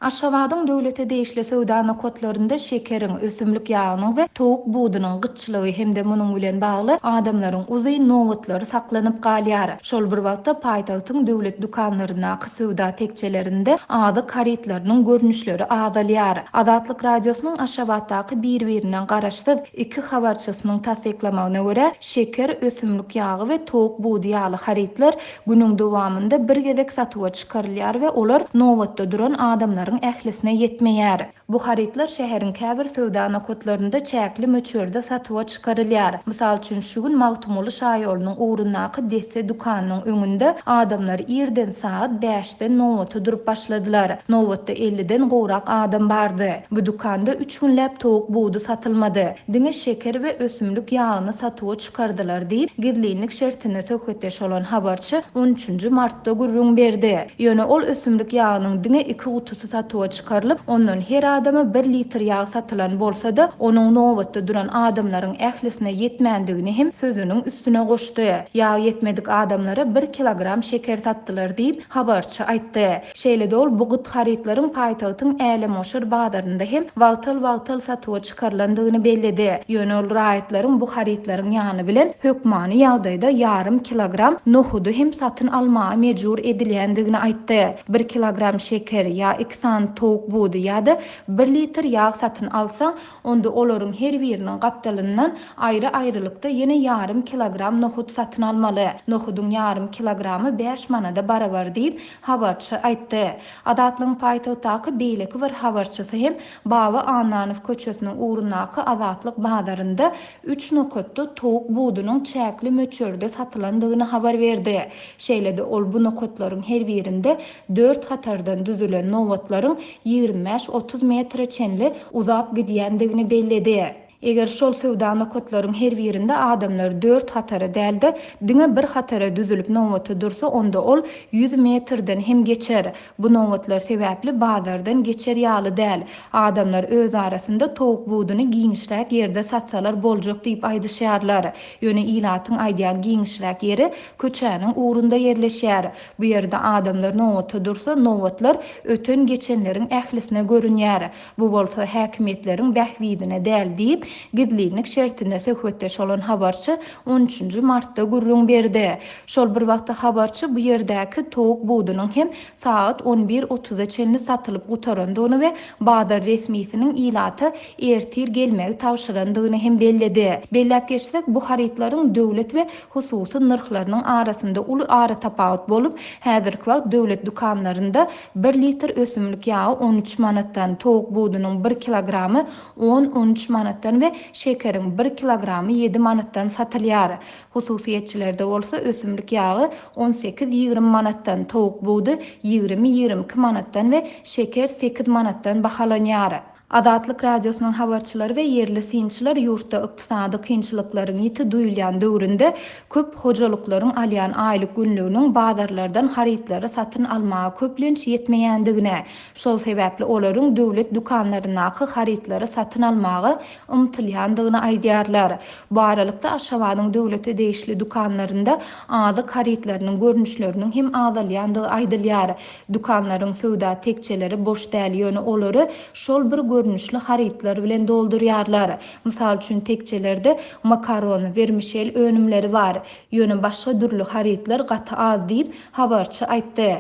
Aşgabatyň döwlete değişli söwda nakotlarynda şekeriň, ösümlik ýagynyň we towuk budunyň gyçlygy hemde munyň bilen bagly adamlaryň uzy nowatlary saklanyp galýar. Şol bir wagtda paýtagtyň döwlet dukanlaryna, söwda tekçelerinde ady karitlarynyň görnüşleri azalýar. Azatlyk radiosynyň Aşgabatdaky bir-birinden garaşdyk iki habarçysynyň tasdiklamagyna görä, şeker, ösümlik ýagy we towuk budy ýaly haritler günüň dowamında bir gezek satywa çykarylýar we olar nowatda duran adamlaryň ählisine yetmeýär. Bu haritler şäheriň käbir söwda nakotlarynda çäkli möçberde satywa çykarylýar. Mysal üçin şu gün Magtumuly şaýolunyň uğrundaky desse dukanynyň öňünde adamlar irden saat 5-de nowata durup başladylar. Nowatda 50-den gowrak adam bardy. Bu dukanda 3 günläp towuk budy satylmady. Diňe şeker we ösümlik ýagyny satywa çykardylar diýip gidlilik şertine töhfetdeş olan habarçy 13 martda gurrun berdi. Ýöne ol ösümlik ýagynyň diňe 2 gutusy satywa çykarylyp, ondan her adama 1 litr ýag satylan bolsa-da, onuň nowatda duran adamlaryň ählisine yetmändigini hem sözüniň üstüne goşdy. Ýag yetmedik adamlara 1 kilogram şeker satdylar diýip habarçy aýtdy. Şeýle-de ol bu gyt haritlaryň paýtagtyň Älemoşur bazarynda hem wagtal satywa çykarlandygyny belledi. Ýöne ol raýatlaryň bu haritlaryň ýany bilen hökmany ýagdaýda ýarym kilogram nohudy hem satyn almaga mejbur edilýändigini aýtdy. 1 kilogram şeker ýa 2 san towuk budy ýa-da 1 litr ýag satyn alsa, onda olaryň her biriniň gapdalyndan aýry-aýrylykda ýene ýarym kilogram nohut satyn almaly. Nohudyň ýarym kilogramy 5 manada barabar diýip habarçy aýtdy. Adatlyň paýtagtaky beýleki bir habarçysy hem Baba Ananow köçesiniň uğrundaky Azatlyk bazarynda 3 nokotda towuk budynyň çäkli möçberde satylandygyny habar berdi. Şeýle-de ol bu nokotlaryň her birinde 4 hatardan düzülen nowatlaryň 25-30 metre çenli uzap gidýändigini belledi. Eger şol söwda nakotlaryň her birinde adamlar 4 hatara däldi, diňe bir hatara düzülüp nowata dursa, onda ol 100 metrden hem geçer. Bu nowatlar sebäpli bazardan geçer ýaly däl. Adamlar öz arasynda towuk budyny giňişräk ýerde satsalar boljak diýip aýdyşýarlar. Ýöne ilatyň aýdýan giňişräk ýeri köçäniň uğrunda ýerleşýär. Bu ýerde adamlar nowata dursa, nowatlar öten geçenleriň ählisine görünýär. Bu bolsa häkimetleriň bähwidine däl diýip gidlilik şertine söhbetdeş olan habarçy 13 martda gurrun berdi. Şol bir wagtda habarçy bu ýerdäki towuk budynyň hem saat 11:30-a çenli satylyp gutarandygyny we bazar resmiýetiniň ilaty ertir gelmegi tawşyrandygyny hem belledi. Bellep geçsek, bu haritlaryň döwlet we hususy nyrhlarynyň arasynda uly ara tapawut bolup, häzirki wagt döwlet dukanlarynda 1 litr ösümlik ýagy 13 manatdan, towuk budynyň 1 kilogramy 10-13 manatdan we şekeriň 1 kilogramy 7 manatdan satylýar. Hususiýetçilerde bolsa ösümlik ýagy 18-20 manatdan, towuk budy 20-22 manatdan we şeker 8 manatdan bahalanýar. Azatlyk radiosynyň habarçylary we ýerli synçylar ýurtda ykdysady kynçylyklaryň ýiti duýulýan döwründe köp hojalyklaryň alýan aýlyk günlüğiniň bazarlardan haritlary satyn almaga köplenç ýetmeýändigine, şol sebäpli olaryň döwlet dukanlarynaky haritlary satyn almaga ymtylýandygyny aýdýarlar. Bu aralykda Aşgabatyň döwlete değişli dukanlarynda azyk haritlarynyň görnüşleriniň hem azalýandygy aýdylýar. Dukanlaryň söwda tekçeleri boş däl, ýöne olary şol bir görnüşli haritlar bilen doldurýarlar. Mysal üçin tekçelerde makaron, vermişel önümleri bar. Ýöne başga dürli haritlar gaty az diýip habarçy aýtdy.